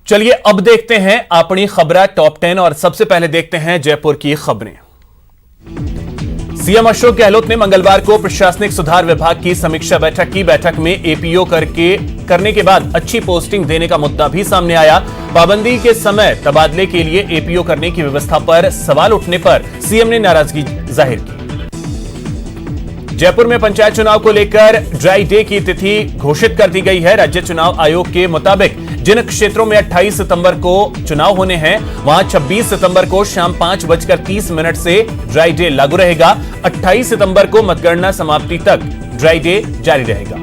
चलिए अब देखते हैं अपनी खबरें टॉप 10 और सबसे पहले देखते हैं जयपुर की खबरें। सीएम अशोक गहलोत ने मंगलवार को प्रशासनिक सुधार विभाग की समीक्षा बैठक की। बैठक में एपीओ करने के बाद अच्छी पोस्टिंग देने का मुद्दा भी सामने आया। पाबंदी के समय तबादले के लिए एपीओ करने की व्यवस्था पर सवाल उठने पर सीएम ने नाराजगी जाहिर की। जयपुर में पंचायत चुनाव को लेकर ड्राई डे की तिथि घोषित कर दी गई है। राज्य चुनाव आयोग के मुताबिक जिन क्षेत्रों में 28 सितंबर को चुनाव होने हैं वहां 26 सितंबर को शाम 5:30 से ड्राई डे लागू रहेगा। 28 सितंबर को मतगणना समाप्ति तक ड्राई डे जारी रहेगा।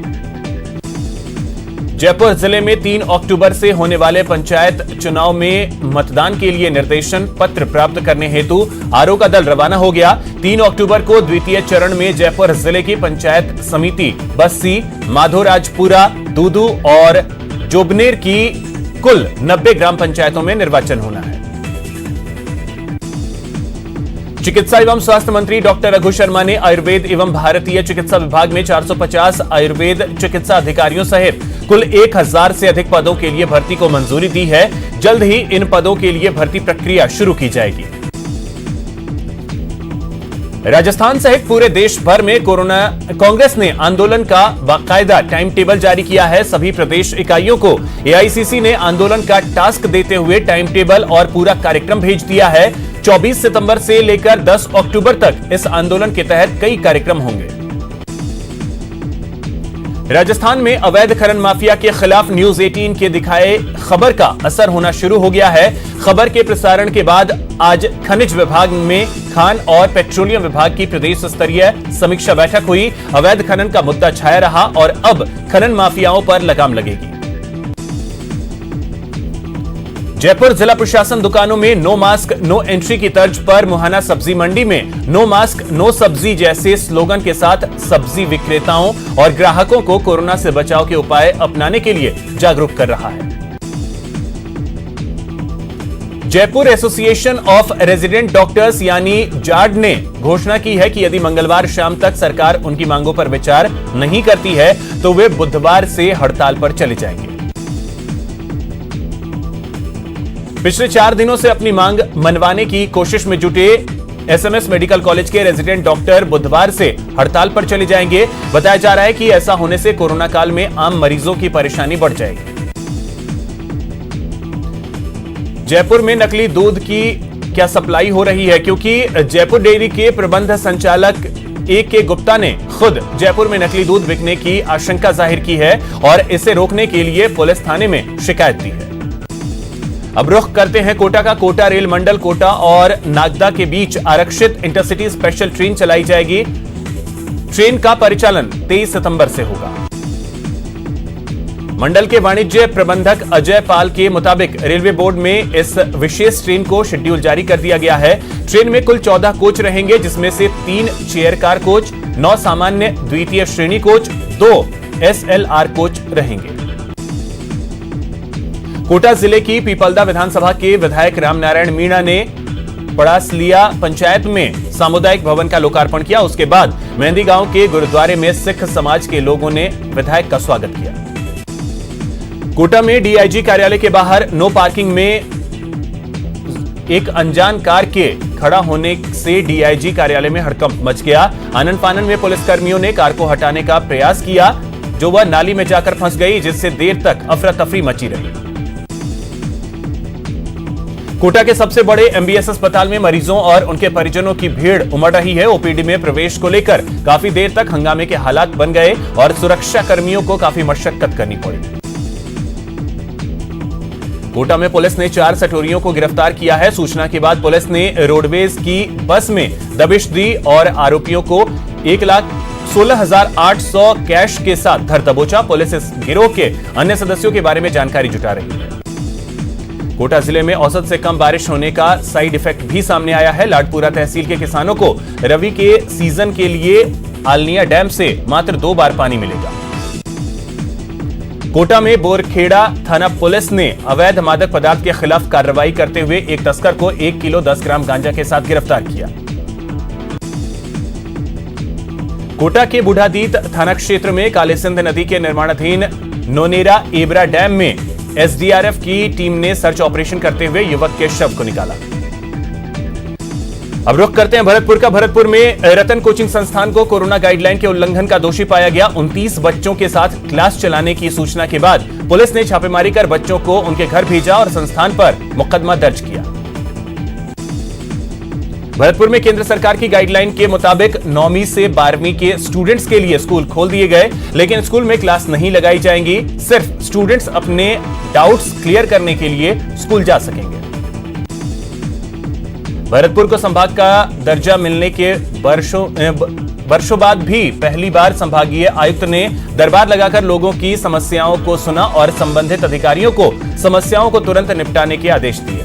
जयपुर जिले में 3 अक्टूबर से होने वाले पंचायत चुनाव में मतदान के लिए निर्देशन पत्र प्राप्त करने हेतु आरओ का दल रवाना हो गया। 3 अक्टूबर को द्वितीय चरण में जयपुर जिले की पंचायत समिति बस्सी, माधोराजपुरा, दूदू और जोबनेर की कुल 90 ग्राम पंचायतों में निर्वाचन होना है। चिकित्सा एवं स्वास्थ्य मंत्री डॉक्टर रघु शर्मा ने आयुर्वेद एवं भारतीय चिकित्सा विभाग में 450 आयुर्वेद चिकित्सा अधिकारियों सहित कुल 1000 से अधिक पदों के लिए भर्ती को मंजूरी दी है। जल्द ही इन पदों के लिए भर्ती प्रक्रिया शुरू की जाएगी। राजस्थान सहित पूरे देश भर में कांग्रेस ने आंदोलन का बाकायदा टाइम टेबल जारी किया है। सभी प्रदेश इकाइयों को एआईसीसी ने आंदोलन का टास्क देते हुए टाइम टेबल और पूरा कार्यक्रम भेज दिया है। 24 सितंबर से लेकर 10 अक्टूबर तक इस आंदोलन के तहत कई कार्यक्रम होंगे। राजस्थान में अवैध खनन माफिया के खिलाफ न्यूज 18 के दिखाए खबर का असर होना शुरू हो गया है। खबर के प्रसारण के बाद आज खनिज विभाग में खान और पेट्रोलियम विभाग की प्रदेश स्तरीय समीक्षा बैठक हुई। अवैध खनन का मुद्दा छाया रहा और अब खनन माफियाओं पर लगाम लगेगी। जयपुर जिला प्रशासन दुकानों में नो मास्क नो एंट्री की तर्ज पर मुहाना सब्जी मंडी में नो मास्क नो सब्जी जैसे स्लोगन के साथ सब्जी विक्रेताओं और ग्राहकों को कोरोना से बचाव के उपाय अपनाने के लिए जागरूक कर रहा है। Jaipur association of resident doctors यानी जार्ड ने घोषणा की है कि यदि मंगलवार शाम तक सरकार उनकी मांगों पर विचार नहीं करती है तो वे बुधवार से हड़ताल पर चले जाएंगे। पिछले 4 दिनों से अपनी मांग मनवाने की कोशिश में जुटे एसएमएस मेडिकल कॉलेज के रेजिडेंट डॉक्टर बुधवार से हड़ताल पर चले जाएंगे। बताया जा रहा है कि ऐसा होने से कोरोना काल में आम मरीजों की परेशानी बढ़ जाएगी। जयपुर में नकली दूध की क्या सप्लाई हो रही है, क्योंकि जयपुर डेयरी के प्रबंध संचालक ए.के. गुप्ता ने खुद जयपुर में नकली दूध बिकने की आशंका जाहिर की है और इसे रोकने के लिए पुलिस थाने में शिकायत दी है। अब रुख करते हैं कोटा का। कोटा रेल मंडल कोटा और नागदा के बीच आरक्षित इंटरसिटी स्पेशल ट्रेन चलाई जाएगी। ट्रेन का परिचालन 23 सितंबर से होगा। मंडल के वाणिज्य प्रबंधक अजय पाल के मुताबिक रेलवे बोर्ड में इस विशेष ट्रेन को शेड्यूल जारी कर दिया गया है। ट्रेन में कुल 14 कोच रहेंगे, जिसमें से 3 चेयर कार कोच, 9 सामान्य द्वितीय श्रेणी कोच, 2 एसएलआर कोच रहेंगे। कोटा जिले की पीपलदा विधानसभा के विधायक रामनारायण मीणा ने पड़ासलिया पंचायत में सामुदायिक भवन का लोकार्पण किया। उसके बाद मेहंदी गांव के गुरुद्वारे में सिख समाज के लोगों ने विधायक का स्वागत किया। कोटा में डीआईजी कार्यालय के बाहर नो पार्किंग में एक अनजान कार के खड़ा होने से डीआईजी कार्यालय में हड़कंप मच गया। आनन फानन में पुलिसकर्मियों ने कार को हटाने का प्रयास किया, जो वह नाली में जाकर फंस गई, जिससे देर तक अफरा तफरी मची रही। कोटा के सबसे बड़े एमबीएस अस्पताल में मरीजों और उनके परिजनों की भीड़ उमड़ रही है। ओपीडी में प्रवेश को लेकर काफी देर तक हंगामे के हालात बन गए और सुरक्षा कर्मियों को काफी मशक्कत करनी पड़ी। कोटा में पुलिस ने 4 सटोरियों को गिरफ्तार किया है। सूचना के बाद पुलिस ने रोडवेज की बस में दबिश दी और आरोपियों को 1,16,800 कैश के साथ धर दबोचा। पुलिस इस गिरोह के अन्य सदस्यों के बारे में जानकारी जुटा रही है। कोटा जिले में औसत से कम बारिश होने का साइड इफेक्ट भी सामने आया है। लाडपुरा तहसील के किसानों को रबी के सीजन के लिए आलनिया डैम से मात्र 2 बार पानी मिलेगा। कोटा में बोरखेड़ा थाना पुलिस ने अवैध मादक पदार्थ के खिलाफ कार्रवाई करते हुए एक तस्कर को 1 किलो 10 ग्राम गांजा के साथ गिरफ्तार किया। कोटा के बूढ़ादीत थाना क्षेत्र में कालीसिंध नदी के निर्माणाधीन नोनेरा एबरा डैम में एसडीआरएफ की टीम ने सर्च ऑपरेशन करते हुए युवक के शव को निकाला। अब रुख करते हैं भरतपुर का। भरतपुर में रतन कोचिंग संस्थान को कोरोना गाइडलाइन के उल्लंघन का दोषी पाया गया। 29 बच्चों के साथ क्लास चलाने की सूचना के बाद पुलिस ने छापेमारी कर बच्चों को उनके घर भेजा और संस्थान पर मुकदमा दर्ज किया। भरतपुर में केंद्र सरकार की गाइडलाइन के मुताबिक 9वीं से 12वीं के स्टूडेंट्स के लिए स्कूल खोल दिए गए, लेकिन स्कूल में क्लास नहीं लगाई जाएंगी। सिर्फ स्टूडेंट्स अपने डाउट्स क्लियर करने के लिए स्कूल जा सकेंगे। भरतपुर को संभाग का दर्जा मिलने के वर्षों बाद भी पहली बार संभागीय आयुक्त ने दरबार लगाकर लोगों की समस्याओं को सुना और संबंधित अधिकारियों को समस्याओं को तुरंत निपटाने के आदेश दिए।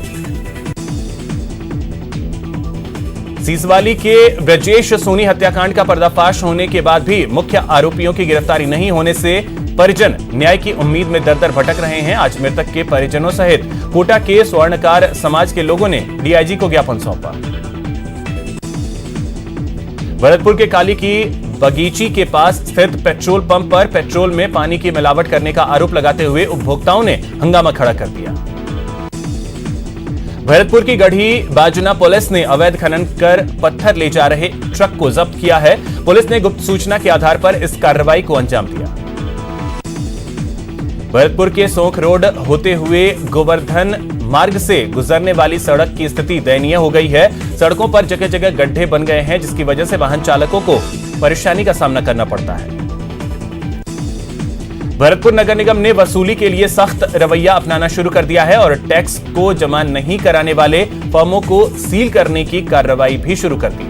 सीसवाली के ब्रजेश सोनी हत्याकांड का पर्दाफाश होने के बाद भी मुख्य आरोपियों की गिरफ्तारी नहीं होने से परिजन न्याय की उम्मीद में दर-दर भटक रहे हैं। आज मृतक के परिजनों सहित कोटा के स्वर्णकार समाज के लोगों ने डीआईजी को ज्ञापन सौंपा। भरतपुर के काली की बगीची के पास स्थित पेट्रोल पंप पर पेट्रोल में पानी की मिलावट करने का आरोप लगाते हुए उपभोक्ताओं ने हंगामा खड़ा कर दिया। भरतपुर की गढ़ी बाजुना पुलिस ने अवैध खनन कर पत्थर ले जा रहे ट्रक को जब्त किया है। पुलिस ने गुप्त सूचना के आधार पर इस कार्रवाई को अंजाम दिया। भरतपुर के सोख रोड होते हुए गोवर्धन मार्ग से गुजरने वाली सड़क की स्थिति दयनीय हो गई है। सड़कों पर जगह जगह गड्ढे बन गए हैं, जिसकी वजह से वाहन चालकों को परेशानी का सामना करना पड़ता है। भरतपुर नगर निगम ने वसूली के लिए सख्त रवैया अपनाना शुरू कर दिया है और टैक्स को जमा नहीं कराने वाले फर्मों को सील करने की कार्रवाई भी शुरू कर दी।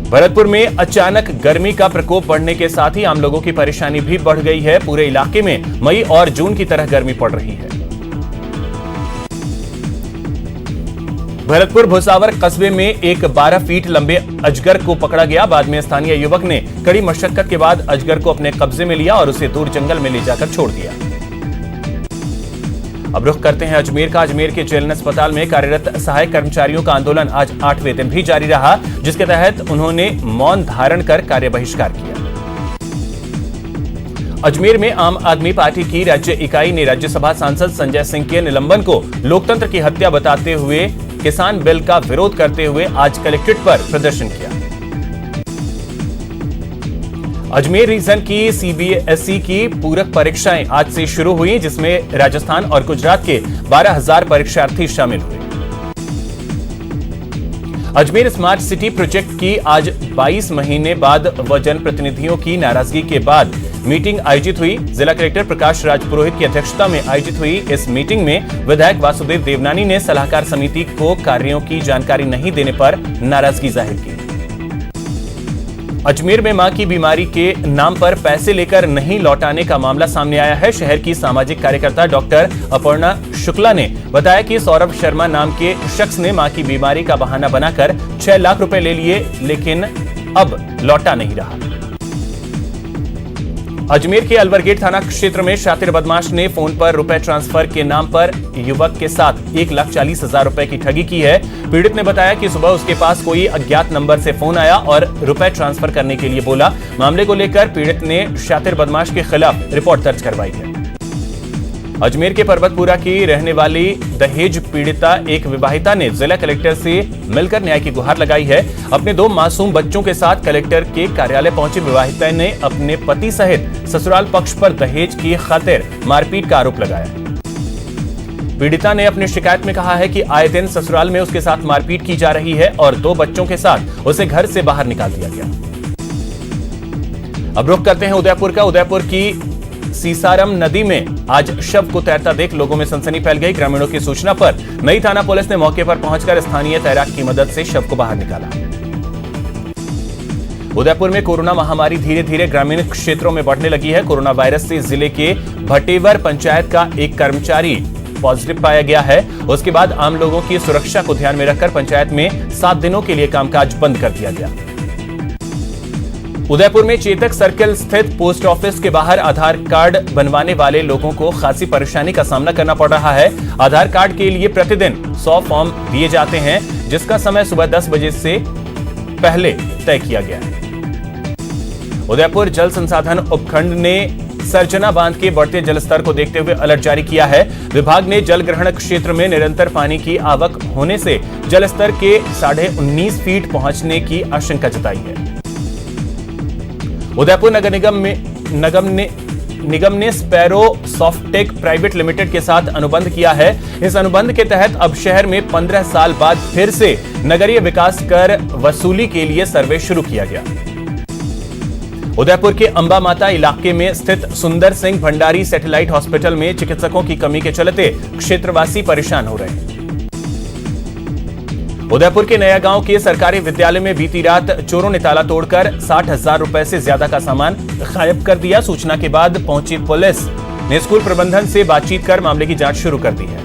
भरतपुर में अचानक गर्मी का प्रकोप बढ़ने के साथ ही आम लोगों की परेशानी भी बढ़ गई है। पूरे इलाके में मई और जून की तरह गर्मी पड़ रही है। भरतपुर भुसावर कस्बे में एक 12 फीट लंबे अजगर को पकड़ा गया। बाद में स्थानीय युवक ने कड़ी मशक्कत के बाद अजगर को अपने कब्जे में लिया और उसे दूर जंगल में ले जाकर छोड़ दिया। अब रुख करते हैं अजमेर का। अजमेर के जेएलएन अस्पताल में कार्यरत सहायक कर्मचारियों का आंदोलन आज 8वें दिन भी जारी रहा, जिसके तहत उन्होंने मौन धारण कर कार्य बहिष्कार किया। अजमेर में आम आदमी पार्टी की राज्य इकाई ने राज्यसभा सांसद संजय सिंह के निलंबन को लोकतंत्र की हत्या बताते हुए किसान बिल का विरोध करते हुए आज कलेक्ट्रेट पर प्रदर्शन किया। अजमेर रीजन की सीबीएसई की पूरक परीक्षाएं आज से शुरू हुई, जिसमें राजस्थान और गुजरात के 12,000 परीक्षार्थी शामिल हुए। अजमेर स्मार्ट सिटी प्रोजेक्ट की आज 22 महीने बाद व जनप्रतिनिधियों की नाराजगी के बाद मीटिंग आयोजित हुई। जिला कलेक्टर प्रकाश राज पुरोहित की अध्यक्षता में आयोजित हुई इस मीटिंग में विधायक वासुदेव देवनानी ने सलाहकार समिति को कार्यों की जानकारी नहीं देने पर नाराजगी जाहिर की। अजमेर में मां की बीमारी के नाम पर पैसे लेकर नहीं लौटाने का मामला सामने आया है। शहर की सामाजिक कार्यकर्ता डॉक्टर अपर्णा शुक्ला ने बताया कि सौरभ शर्मा नाम के शख्स ने मां की बीमारी का बहाना बनाकर 6 लाख रुपए ले लिए, लेकिन अब लौटा नहीं रहा। अजमेर के अलवर गेट थाना क्षेत्र में शातिर बदमाश ने फोन पर रुपए ट्रांसफर के नाम पर युवक के साथ 1,40,000 रुपए की ठगी की है। पीड़ित ने बताया कि सुबह उसके पास कोई अज्ञात नंबर से फोन आया और रुपए ट्रांसफर करने के लिए बोला। मामले को लेकर पीड़ित ने शातिर बदमाश के खिलाफ रिपोर्ट दर्ज करवाई है। अजमेर के पर्वतपुरा की रहने वाली दहेज पीड़िता एक विवाहिता ने जिला कलेक्टर से मिलकर न्याय की गुहार लगाई है। अपने 2 मासूम बच्चों के साथ कलेक्टर के कार्यालय पहुंची विवाहिता ने अपने पति सहित ससुराल पक्ष पर दहेज की खातिर मारपीट का आरोप लगाया। पीड़िता ने अपनी शिकायत में कहा है कि आए दिन ससुराल में उसके साथ मारपीट की जा रही है और 2 बच्चों के साथ उसे घर से बाहर निकाल दिया गया। अब रुख करते हैं उदयपुर का। उदयपुर की सीसारम नदी में आज शव को तैरता देख लोगों में सनसनी फैल गई। ग्रामीणों की सूचना पर नई थाना पुलिस ने मौके पर पहुंचकर स्थानीय तैराक की मदद से शव को बाहर निकाला। उदयपुर में कोरोना महामारी धीरे धीरे ग्रामीण क्षेत्रों में बढ़ने लगी है। कोरोना वायरस से जिले के भटेवर पंचायत का एक कर्मचारी पॉजिटिव पाया गया है। उसके बाद आम लोगों की सुरक्षा को ध्यान में रखकर पंचायत में 7 दिनों के लिए कामकाज बंद कर दिया गया। उदयपुर में चेतक सर्किल स्थित पोस्ट ऑफिस के बाहर आधार कार्ड बनवाने वाले लोगों को खासी परेशानी का सामना करना पड़ रहा है। आधार कार्ड के लिए प्रतिदिन 100 फॉर्म दिए जाते हैं, जिसका समय सुबह 10 बजे से पहले तय किया गया है। उदयपुर जल संसाधन उपखंड ने सरजना बांध के बढ़ते जलस्तर को देखते हुए अलर्ट जारी किया है। विभाग ने जल ग्रहण क्षेत्र में निरंतर पानी की आवक होने से जलस्तर के 19.5 फीट पहुंचने की आशंका जताई है। उदयपुर नगर निगम ने स्पैरो सॉफ्टेक प्राइवेट लिमिटेड के साथ अनुबंध किया है। इस अनुबंध के तहत अब शहर में 15 साल बाद फिर से नगरीय विकास कर वसूली के लिए सर्वे शुरू किया गया। उदयपुर के अंबा माता इलाके में स्थित सुंदर सिंह भंडारी सैटेलाइट हॉस्पिटल में चिकित्सकों की कमी के चलते क्षेत्रवासी परेशान हो रहे हैं। उदयपुर के नया गांव के सरकारी विद्यालय में बीती रात चोरों ने ताला तोड़कर 60,000 रुपए से ज्यादा का सामान गायब कर दिया। सूचना के बाद पहुंची पुलिस ने स्कूल प्रबंधन से बातचीत कर मामले की जांच शुरू कर दी है।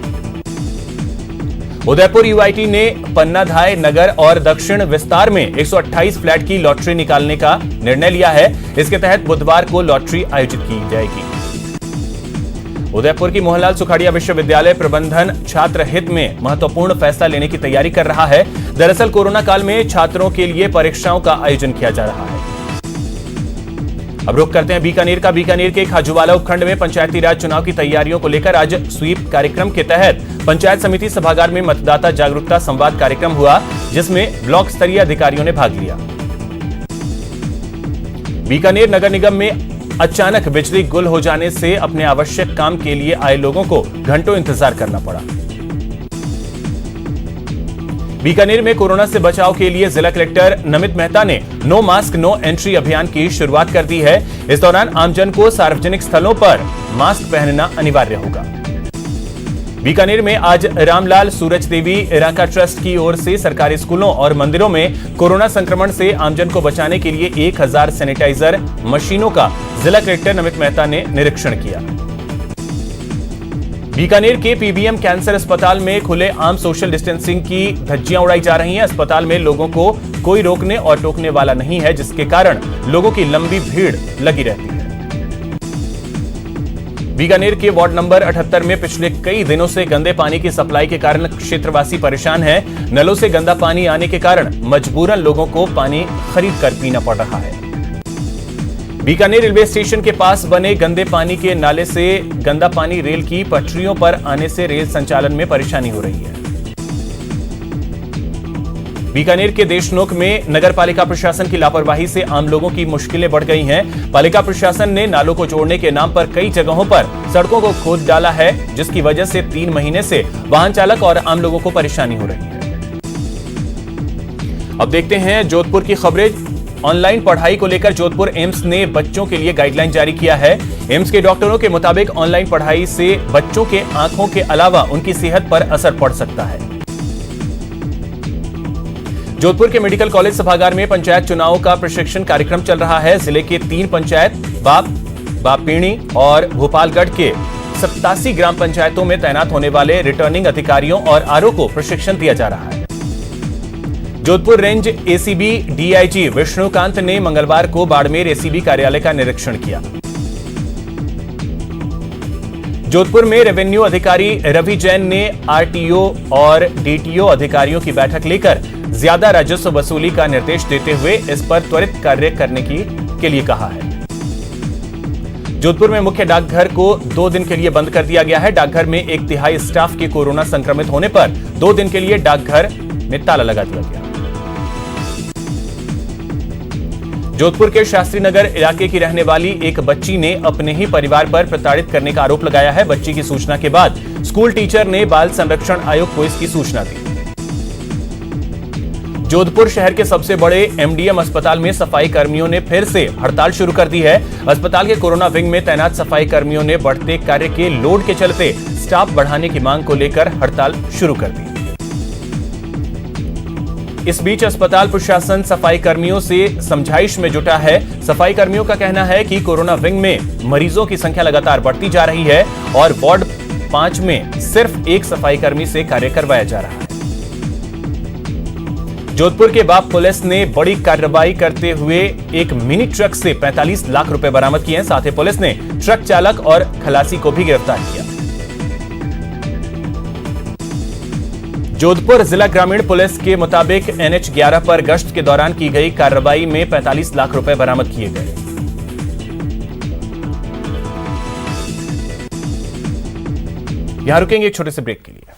उदयपुर यूआईटी ने पन्नाधाय नगर और दक्षिण विस्तार में 128 फ्लैट की लॉटरी निकालने का निर्णय लिया है। इसके तहत बुधवार को लॉटरी आयोजित की जाएगी। उदयपुर की मोहनलाल सुखाड़िया विश्वविद्यालय प्रबंधन छात्र हित में महत्वपूर्ण फैसला लेने की तैयारी कर रहा है। दरअसल कोरोना काल में छात्रों के लिए परीक्षाओं का आयोजन किया जा रहा है। अब रुख करते हैं बीकानेर का। बीकानेर के खाजूवाला उपखंड में पंचायती राज चुनाव की तैयारियों को लेकर आज स्वीप कार्यक्रम के तहत पंचायत समिति सभागार में मतदाता जागरूकता संवाद कार्यक्रम हुआ, जिसमें ब्लॉक स्तरीय अधिकारियों ने भाग लिया। बीकानेर नगर निगम में अचानक बिजली गुल हो जाने से अपने आवश्यक काम के लिए आए लोगों को घंटों इंतजार करना पड़ा। बीकानेर में कोरोना से बचाव के लिए जिला कलेक्टर नमित मेहता ने नो मास्क नो एंट्री अभियान की शुरुआत कर दी है। इस दौरान आमजन को सार्वजनिक स्थलों पर मास्क पहनना अनिवार्य होगा। बीकानेर में आज रामलाल सूरज देवी इराका ट्रस्ट की ओर से सरकारी स्कूलों और मंदिरों में कोरोना संक्रमण से आमजन को बचाने के लिए 1000 सैनिटाइजर मशीनों का जिला कलेक्टर नमित मेहता ने निरीक्षण किया। बीकानेर के पीबीएम कैंसर अस्पताल में खुले आम सोशल डिस्टेंसिंग की धज्जियां उड़ाई जा रही हैं। अस्पताल में लोगों को कोई रोकने और टोकने वाला नहीं है, जिसके कारण लोगों की लंबी भीड़ लगी रहती है। बीकानेर के वार्ड नंबर 78 में पिछले कई दिनों से गंदे पानी की सप्लाई के कारण क्षेत्रवासी परेशान हैं। नलों से गंदा पानी आने के कारण मजबूरन लोगों को पानी खरीद कर पीना पड़ रहा है। बीकानेर रेलवे स्टेशन के पास बने गंदे पानी के नाले से गंदा पानी रेल की पटरियों पर आने से रेल संचालन में परेशानी हो रही है। बीकानेर के देशनोक में नगर पालिका प्रशासन की लापरवाही से आम लोगों की मुश्किलें बढ़ गई हैं। पालिका प्रशासन ने नालों को जोड़ने के नाम पर कई जगहों पर सड़कों को खोद डाला है, जिसकी वजह से 3 महीने से वाहन चालक और आम लोगों को परेशानी हो रही है। अब देखते हैं जोधपुर की खबरें। ऑनलाइन पढ़ाई को लेकर जोधपुर एम्स ने बच्चों के लिए गाइडलाइन जारी किया है। एम्स के डॉक्टरों के मुताबिक ऑनलाइन पढ़ाई से बच्चों के आंखों के अलावा उनकी सेहत पर असर पड़ सकता है। जोधपुर के मेडिकल कॉलेज सभागार में पंचायत चुनाव का प्रशिक्षण कार्यक्रम चल रहा है। जिले के 3 पंचायत बापीणी और भोपालगढ़ के 87 ग्राम पंचायतों में तैनात होने वाले रिटर्निंग अधिकारियों और आरओ को प्रशिक्षण दिया जा रहा है। Jodhpur range ACB DIG Vishnukant ने मंगलवार को बाड़मेर एसीबी कार्यालय का निरीक्षण किया। जोधपुर में रेवेन्यू अधिकारी रवि जैन ने आरटीओ और डीटीओ अधिकारियों की बैठक लेकर ज्यादा राजस्व वसूली का निर्देश देते हुए इस पर त्वरित कार्य करने के लिए कहा है। जोधपुर में मुख्य डाकघर को 2 दिन के लिए बंद कर दिया गया है। डाकघर में 1/3 स्टाफ के कोरोना संक्रमित होने पर 2 दिन के लिए डाकघर में ताला लगा दिया गया। जोधपुर के शास्त्री नगर इलाके की रहने वाली एक बच्ची ने अपने ही परिवार पर प्रताड़ित करने का आरोप लगाया है। बच्ची की सूचना के बाद स्कूल टीचर ने बाल संरक्षण आयोग को इसकी सूचना दी। जोधपुर शहर के सबसे बड़े एमडीएम अस्पताल में सफाई कर्मियों ने फिर से हड़ताल शुरू कर दी है। अस्पताल के कोरोना विंग में तैनात सफाई कर्मियों ने बढ़ते कार्य के लोड के चलते स्टाफ बढ़ाने की मांग को लेकर हड़ताल शुरू कर दी। इस बीच अस्पताल प्रशासन सफाई कर्मियों से समझाइश में जुटा है। सफाई कर्मियों का कहना है कि कोरोना विंग में मरीजों की संख्या लगातार बढ़ती जा रही है और वार्ड 5 में सिर्फ एक सफाई कर्मी से कार्य करवाया जा रहा है। जोधपुर के बाप पुलिस ने बड़ी कार्रवाई करते हुए एक मिनी ट्रक से 45 लाख रुपए बरामद किए हैं। साथ ही पुलिस ने ट्रक चालक और खलासी को भी गिरफ्तार किया। जोधपुर जिला ग्रामीण पुलिस के मुताबिक NH 11 पर गश्त के दौरान की गई कार्रवाई में 45 लाख रुपए बरामद किए गए। यहां रुकेंगे एक छोटे से ब्रेक के लिए।